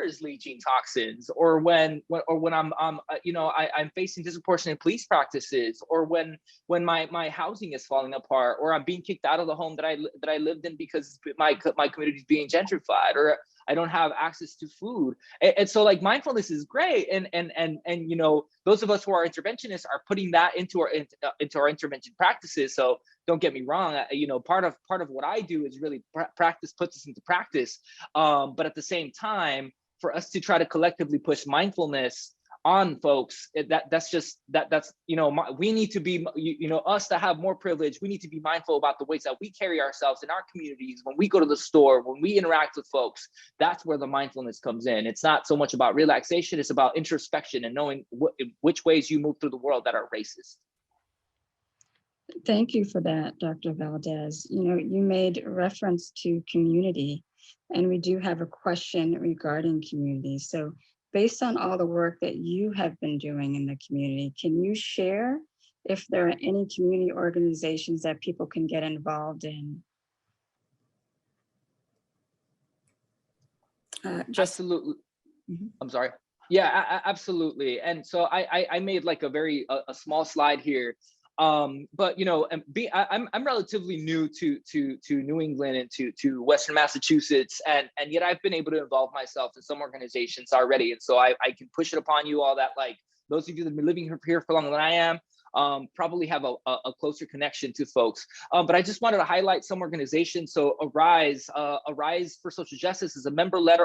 is leaching toxins, or when I'm facing disproportionate police practices, or when my housing is falling apart, or I'm being kicked out of the home that I lived in because my community is being gentrified, or I don't have access to food. And so, like, mindfulness is great, and those of us who are interventionists are putting that into our intervention practices. So don't get me wrong, part of what I do is really practice puts us into practice. But at the same time, for us to try to collectively push mindfulness on folks, we need to be, us to have more privilege, we need to be mindful about the ways that we carry ourselves in our communities, when we go to the store, when we interact with folks. That's where the mindfulness comes in. It's not so much about relaxation, it's about introspection and knowing which ways you move through the world that are racist. Thank you for that, Dr. Valdez. You made reference to community, and we do have a question regarding community. So based on all the work that you have been doing in the community, can you share if there are any community organizations that people can get involved in? Absolutely. I'm sorry. Yeah, absolutely. And so I made like a small slide here. But I'm relatively new to New England and to Western Massachusetts, and yet I've been able to involve myself in some organizations already. And so I can push it upon you all that, like, those of you that have been living here for longer than I am, probably have a closer connection to folks. But I just wanted to highlight some organizations. So Arise for Social Justice is a member-led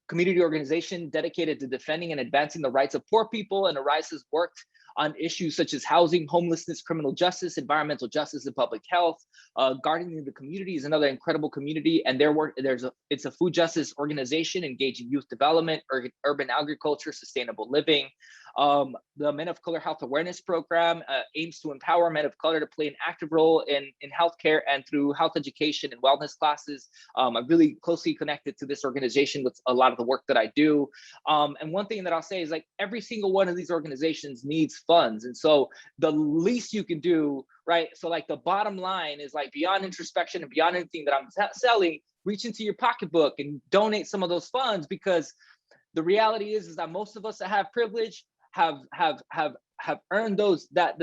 community organization dedicated to defending and advancing the rights of poor people, and Arise has worked on issues such as housing, homelessness, criminal justice, environmental justice, and public health. Gardening the Community is another incredible community, and it's a food justice organization engaging youth development, urban agriculture, sustainable living. The Men of Color Health Awareness Program aims to empower men of color to play an active role in healthcare and through health education and wellness classes. I'm really closely connected to this organization with a lot of the work that I do. And one thing that I'll say is, like, every single one of these organizations needs funds. And so the least you can do, right? So, like, the bottom line is, like, beyond introspection and beyond anything that I'm selling, reach into your pocketbook and donate some of those funds, because the reality is that most of us that have privilege have earned those that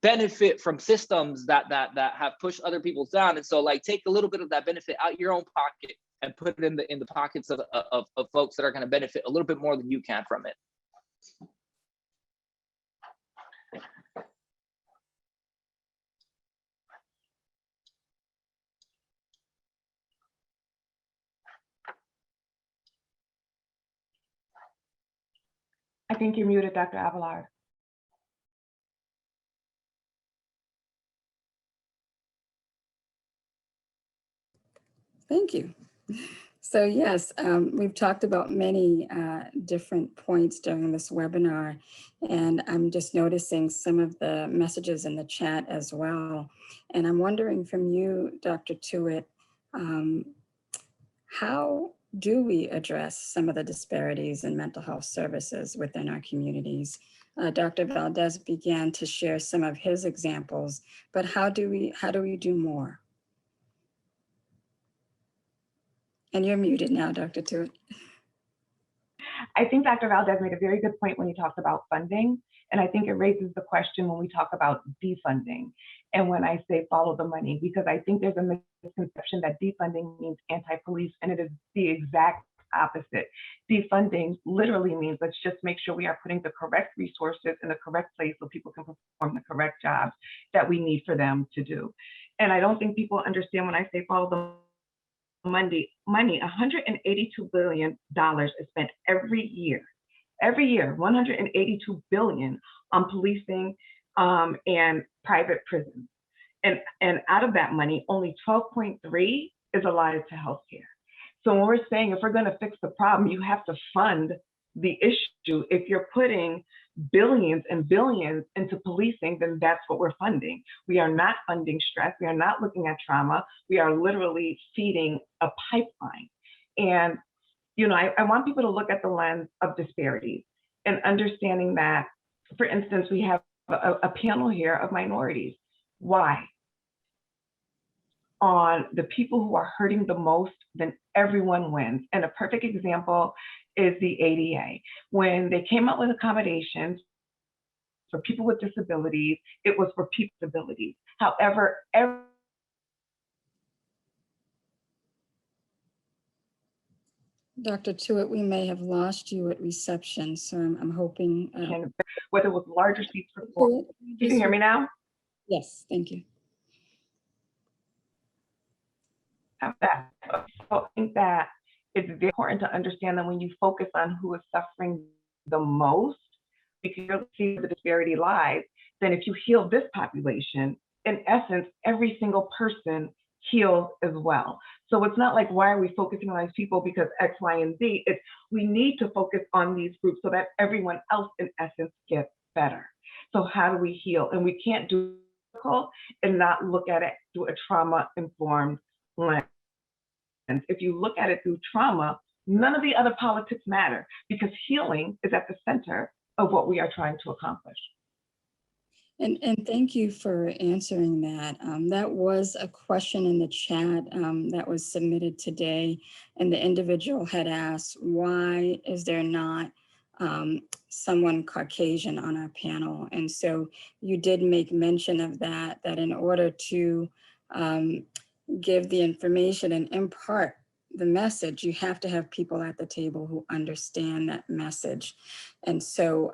benefit from systems that have pushed other people down. And so, like, take a little bit of that benefit out your own pocket and put it in the pockets of folks that are going to benefit a little bit more than you can from it. I think you're muted, Dr. Abelard. Thank you. So yes, we've talked about many different points during this webinar, and I'm just noticing some of the messages in the chat as well. And I'm wondering from you, Dr. Tuitt, how do we address some of the disparities in mental health services within our communities? Dr. Valdez began to share some of his examples, but how do we do more? And you're muted now, Dr. Tuitt. I think Dr. Valdez made a very good point when he talked about funding. And I think it raises the question when we talk about defunding. And when I say follow the money, because I think there's a misconception that defunding means anti-police, and it is the exact opposite. Defunding literally means let's just make sure we are putting the correct resources in the correct place so people can perform the correct jobs that we need for them to do. And I don't think people understand when I say follow the money, $182 billion is spent every year, $182 billion on policing and private prisons. And out of that money, only 12.3 is allotted to healthcare. So when we're saying if we're going to fix the problem, you have to fund the issue. If you're putting billions and billions into policing, then that's what we're funding. We are not funding stress. We are not looking at trauma. We are literally feeding a pipeline. And, I want people to look at the lens of disparities and understanding that, for instance, we have a panel here of minorities. Why? On the people who are hurting the most, then everyone wins. And a perfect example is the ADA. When they came up with accommodations for people with disabilities, it was for people with disabilities. However, Dr. Tewitt, we may have lost you at reception, so I'm hoping. Whether it was larger seats for four. Can you hear me now? Yes, thank you. So I think that it's very important to understand that when you focus on who is suffering the most, because you see where the disparity lies, then if you heal this population, in essence, every single person heals as well. So it's not like, why are we focusing on these people because X, Y, and Z? It's we need to focus on these groups so that everyone else, in essence, gets better. So how do we heal? And we can't do it and not look at it through a trauma-informed lens. If you look at it through trauma, none of the other politics matter because healing is at the center of what we are trying to accomplish. And thank you for answering that. That was a question in the chat that was submitted today, and the individual had asked, why is there not someone Caucasian on our panel? And so you did make mention of that in order to give the information and impart the message, you have to have people at the table who understand that message. And so,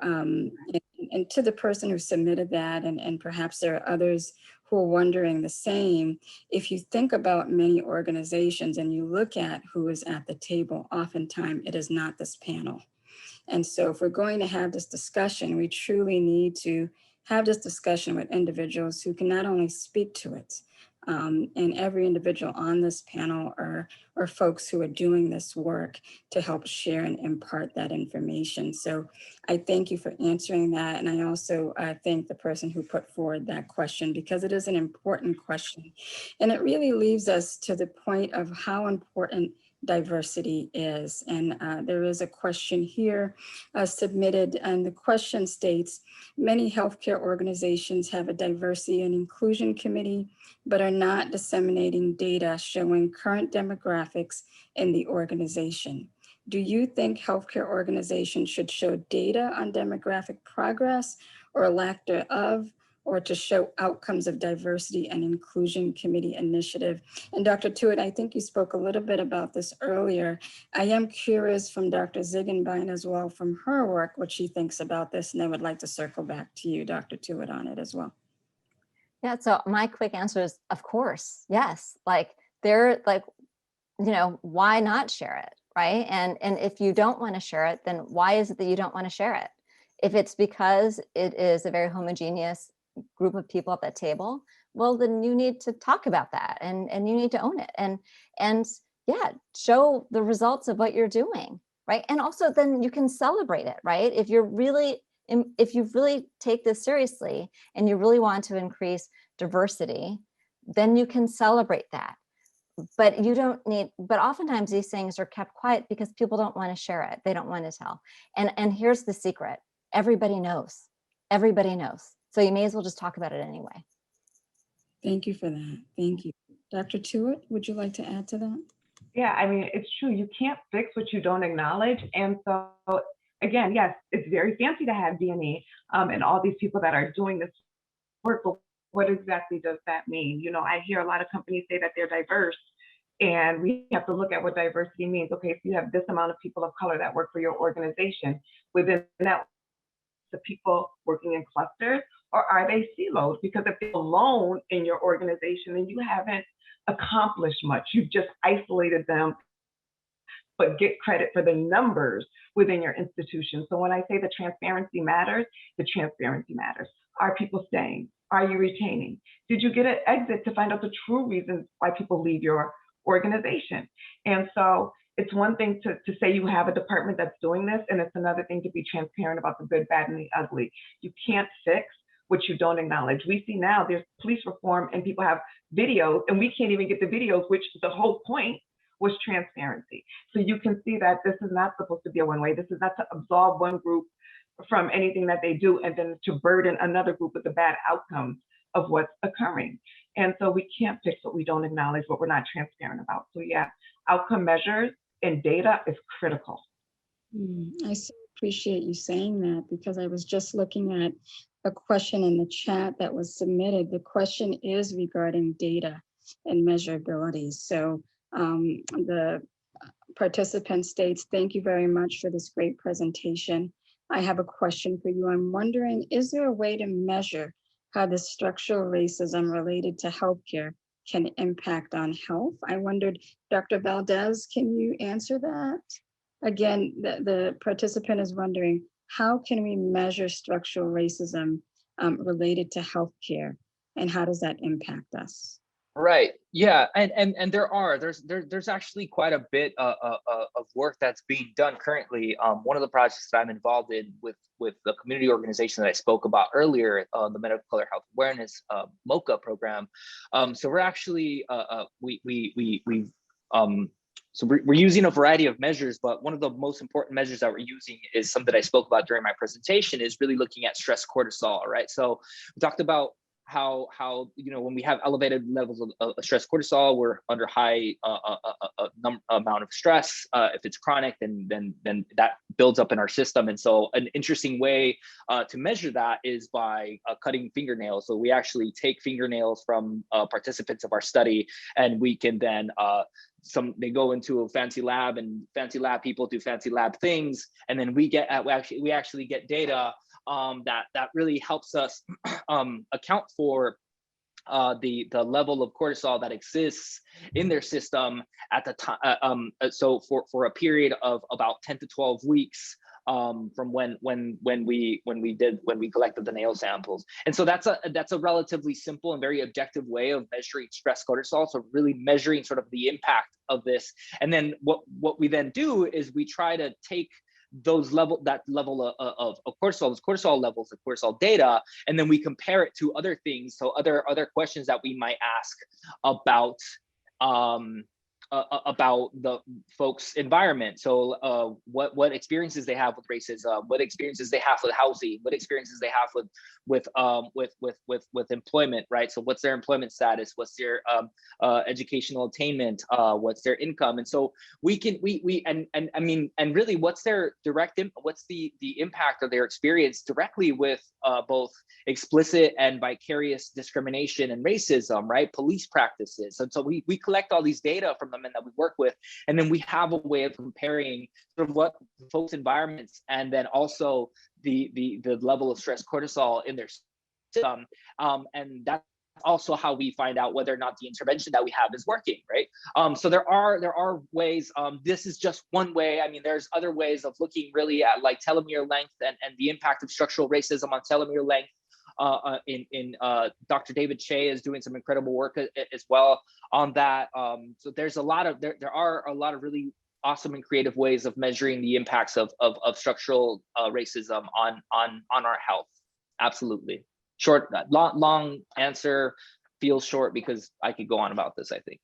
and to the person who submitted that, and perhaps there are others who are wondering the same, if you think about many organizations and you look at who is at the table, oftentimes it is not this panel. And so if we're going to have this discussion, we truly need to have this discussion with individuals who can not only speak to it, and every individual on this panel are folks who are doing this work to help share and impart that information. So I thank you for answering that. And I also thank the person who put forward that question because it is an important question. And it really leaves us to the point of how important diversity is. And there is a question here submitted, and the question states, many healthcare organizations have a diversity and inclusion committee, but are not disseminating data showing current demographics in the organization. Do you think healthcare organizations should show data on demographic progress or lack thereof, or to show outcomes of diversity and inclusion committee initiative? And Dr. Tewitt, I think you spoke a little bit about this earlier. I am curious from Dr. Ziegenbein as well, from her work, what she thinks about this, and I would like to circle back to you, Dr. Tewitt, on it as well. Yeah, so my quick answer is, of course, yes. Like they're like, why not share it, right? And if you don't want to share it, then why is it that you don't want to share it? If it's because it is a very homogeneous group of people at that table, well, then you need to talk about that and you need to own it and yeah, show the results of what you're doing, right? And also then you can celebrate it, right? If you really take this seriously and you really want to increase diversity, then you can celebrate that. But you don't need, but oftentimes these things are kept quiet because people don't want to share it. They don't want to tell. And here's the secret. Everybody knows. Everybody knows. So you may as well just talk about it anyway. Thank you for that. Thank you. Dr. Tewitt, would you like to add to that? Yeah, I mean, it's true. You can't fix what you don't acknowledge. And so again, yes, it's very fancy to have D&E and all these people that are doing this work, but what exactly does that mean? I hear a lot of companies say that they're diverse, and we have to look at what diversity means. Okay, so you have this amount of people of color that work for your organization. Within that, the people working in clusters, or are they siloed? Because if they're alone in your organization, then you haven't accomplished much. You've just isolated them, but get credit for the numbers within your institution. So when I say the transparency matters, the transparency matters. Are people staying? Are you retaining? Did you get an exit to find out the true reasons why people leave your organization? And so it's one thing to say you have a department that's doing this, and it's another thing to be transparent about the good, bad, and the ugly. You can't fix what you don't acknowledge. We see now there's police reform and people have videos, and we can't even get the videos, which the whole point was transparency. So you can see that this is not supposed to be a one-way. This is not to absolve one group from anything that they do and then to burden another group with the bad outcomes of what's occurring. And so we can't fix what we don't acknowledge, what we're not transparent about. So yeah, outcome measures and data is critical. I so appreciate you saying that, because I was just looking at a question in the chat that was submitted. The question is regarding data and measurability. So the participant states, thank you very much for this great presentation. I have a question for you. I'm wondering, is there a way to measure how the structural racism related to healthcare can impact on health? I wondered, Dr. Valdez, can you answer that? Again, the participant is wondering, how can we measure structural racism related to healthcare, and how does that impact us? Right. Yeah. And there's actually quite a bit of work that's being done currently. One of the projects that I'm involved in with the community organization that I spoke about earlier, the Medical Color Health Awareness MOCA program. So we're actually we're using a variety of measures, but one of the most important measures that we're using is something that I spoke about during my presentation, is really looking at stress cortisol. Right. So we talked about how when we have elevated levels of stress cortisol, we're under high amount of stress. If it's chronic, then that builds up in our system. And so an interesting way to measure that is by cutting fingernails. So we actually take fingernails from participants of our study, and we can then they go into a fancy lab, and fancy lab people do fancy lab things, and then we actually get data that really helps us account for the level of cortisol that exists in their system at the time. So for a period of about 10 to 12 weeks from when we collected the nail samples. And so that's a relatively simple and very objective way of measuring stress cortisol. So really measuring sort of the impact of this. And then what we then do is we try to take that level of cortisol, those cortisol levels, the cortisol data, and then we compare it to other things. So other questions that we might ask about the folks' environment. So what experiences they have with racism, what experiences they have with housing, what experiences they have with employment, right? So what's their employment status? What's their educational attainment? What's their income? And so really what's their what's the impact of their experience directly with both explicit and vicarious discrimination and racism, right? Police practices. And so we collect all these data from the men that we work with, and then we have a way of comparing sort of what folks' environments, and then also the level of stress cortisol in their system, and that's also how we find out whether or not the intervention that we have is working, right? So there are ways. This is just one way. I mean, there's other ways of looking really at like telomere length and the impact of structural racism on telomere length. Dr. David Shea is doing some incredible work as well on that. So there's there are a lot of really awesome and creative ways of measuring the impacts of structural racism on our health. Absolutely. Short, long answer feels short because I could go on about this, I think.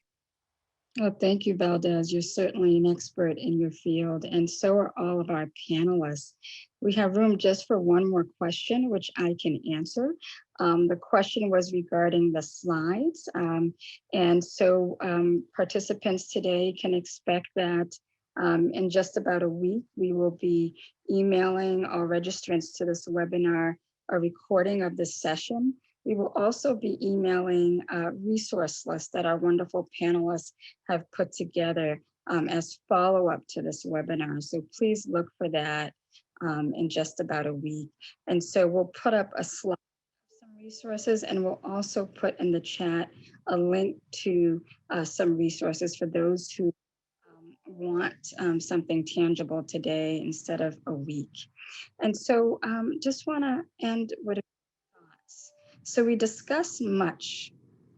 Oh, thank you, Valdez. You're certainly an expert in your field, and so are all of our panelists. We have room just for one more question, which I can answer. The question was regarding the slides. And so participants today can expect that in just about a week, we will be emailing our registrants to this webinar a recording of this session. We will also be emailing a resource list that our wonderful panelists have put together as follow-up to this webinar. So please look for that in just about a week. And so we'll put up a slide of some resources, and we'll also put in the chat a link to some resources for those who want something tangible today instead of a week. And so just want to end with thoughts. So we discuss much,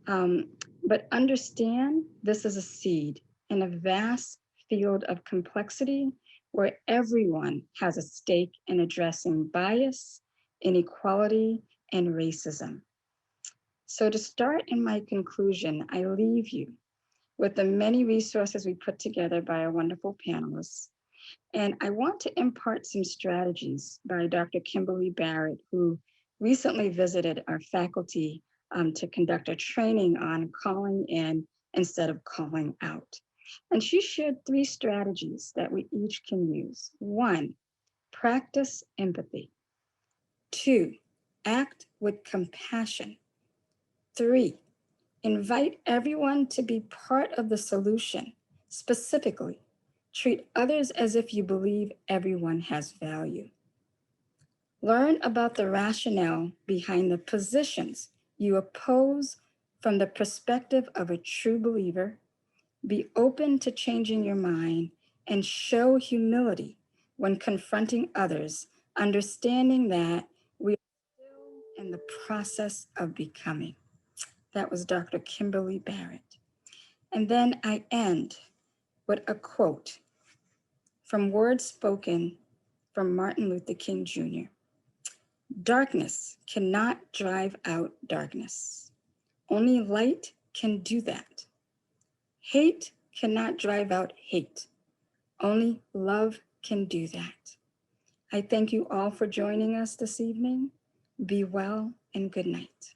but understand this is a seed in a vast field of complexity where everyone has a stake in addressing bias, inequality, and racism. So to start in my conclusion, I leave you with the many resources we put together by our wonderful panelists. And I want to impart some strategies by Dr. Kimberly Barrett, who recently visited our faculty to conduct a training on calling in instead of calling out. And she shared 3 strategies that we each can use. 1, practice empathy. 2, act with compassion. 3, invite everyone to be part of the solution. Specifically, treat others as if you believe everyone has value. Learn about the rationale behind the positions you oppose from the perspective of a true believer. Be open to changing your mind and show humility when confronting others, understanding that we are still in the process of becoming. That was Dr. Kimberly Barrett. And then I end with a quote from words spoken from Martin Luther King Jr. Darkness cannot drive out darkness. Only light can do that. Hate cannot drive out hate. Only love can do that. I thank you all for joining us this evening. Be well and good night.